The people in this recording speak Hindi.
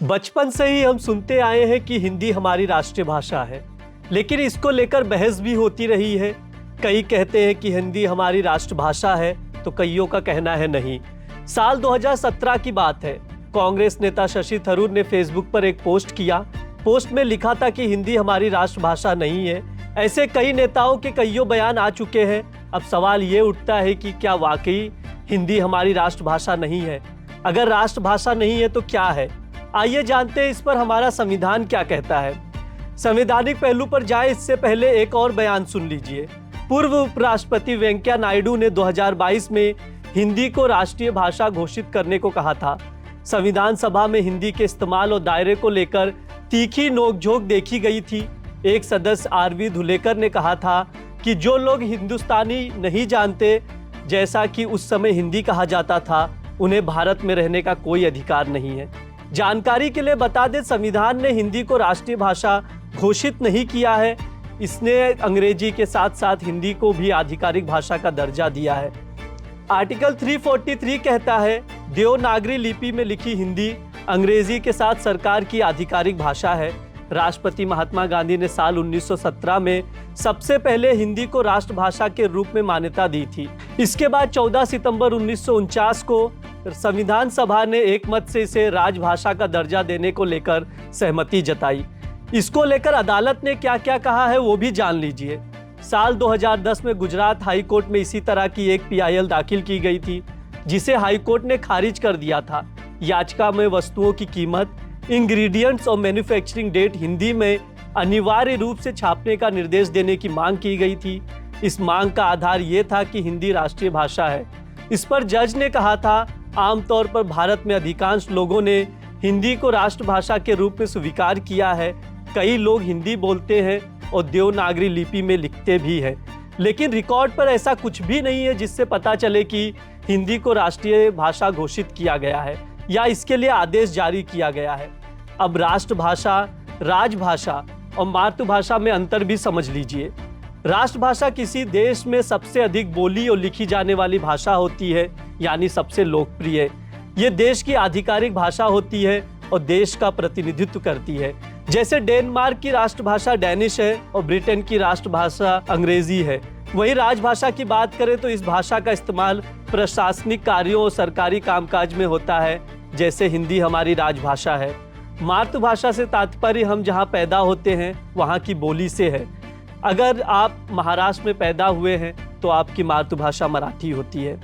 बचपन से ही हम सुनते आए हैं कि हिंदी हमारी राष्ट्रीय भाषा है, लेकिन इसको लेकर बहस भी होती रही है। कई कहते हैं कि हिंदी हमारी राष्ट्रभाषा है, तो कईयों का कहना है नहीं। साल 2017 की बात है। कांग्रेस नेता शशि थरूर ने फेसबुक पर एक पोस्ट किया। पोस्ट में लिखा था कि हिंदी हमारी राष्ट्रभाषा नहीं है। ऐसे कई नेताओं के कईयों बयान आ चुके हैं। अब सवाल ये उठता है कि क्या वाकई हिंदी हमारी राष्ट्रभाषा नहीं है? अगर राष्ट्रभाषा नहीं है तो क्या है? आइए जानते हैं इस पर हमारा संविधान क्या कहता है। संवैधानिक पहलू पर जाए इससे पहले एक और बयान सुन लीजिए। पूर्व उपराष्ट्रपति वेंकैया नायडू ने 2022 में हिंदी को राष्ट्रीय भाषा घोषित करने को कहा था। संविधान सभा में हिंदी के इस्तेमाल और दायरे को लेकर तीखी नोकझोंक देखी गई थी। एक सदस्य आरवी धुलेकर ने कहा था कि जो लोग हिंदुस्तानी नहीं जानते, जैसा कि उस समय हिंदी कहा जाता था, उन्हें भारत में रहने का कोई अधिकार नहीं है। जानकारी के लिए बता दें, संविधान ने हिंदी को राष्ट्रीय भाषा घोषित नहीं किया है। इसने अंग्रेजी के साथ साथ हिंदी को भी आधिकारिक भाषा का दर्जा दिया है। आर्टिकल 343 कहता है, देवनागरी लिपि में लिखी हिंदी अंग्रेजी के साथ सरकार की आधिकारिक भाषा है। राष्ट्रपति महात्मा गांधी ने साल 1917 में सबसे पहले हिंदी को राष्ट्रभाषा के रूप में मान्यता दी थी। इसके बाद 14 सितंबर 1949 को संविधान सभा ने एकमत से इसे राजभाषा का दर्जा देने को लेकर सहमति जताई। इसको लेकर अदालत ने क्या क्या कहा है वो भी जान लीजिए। साल 2010 में गुजरात हाई कोर्ट में इसी तरह की एक पीआईएल दाखिल की गई थी, जिसे हाई कोर्ट ने खारिज कर दिया था। याचिका में वस्तुओं की कीमत, इंग्रेडिएंट्स और मैन्युफैक्चरिंग डेट हिंदी में अनिवार्य रूप से छापने का निर्देश देने की मांग की गई थी। इस मांग का आधार ये था कि हिंदी राष्ट्रीय भाषा है। इस पर जज ने कहा था, आमतौर पर भारत में अधिकांश लोगों ने हिंदी को राष्ट्रभाषा के रूप में स्वीकार किया है। कई लोग हिंदी बोलते हैं और देवनागरी लिपि में लिखते भी हैं, लेकिन रिकॉर्ड पर ऐसा कुछ भी नहीं है जिससे पता चले कि हिंदी को राष्ट्रीय भाषा घोषित किया गया है या इसके लिए आदेश जारी किया गया है। अब राष्ट्रभाषा, राजभाषा और मातृभाषा में अंतर भी समझ लीजिए। राष्ट्रभाषा किसी देश में सबसे अधिक बोली और लिखी जाने वाली भाषा होती है, यानी सबसे लोकप्रिय। ये देश की आधिकारिक भाषा होती है और देश का प्रतिनिधित्व करती है। जैसे डेनमार्क की राष्ट्रभाषा डैनिश है और ब्रिटेन की राष्ट्रभाषा अंग्रेजी है। वहीं राजभाषा की बात करें तो इस भाषा का इस्तेमाल प्रशासनिक कार्यों और सरकारी कामकाज में होता है। जैसे हिंदी हमारी राजभाषा है। मातृभाषा से तात्पर्य हम जहाँ पैदा होते हैं वहाँ की बोली से है। अगर आप महाराष्ट्र में पैदा हुए हैं तो आपकी मातृभाषा मराठी होती है।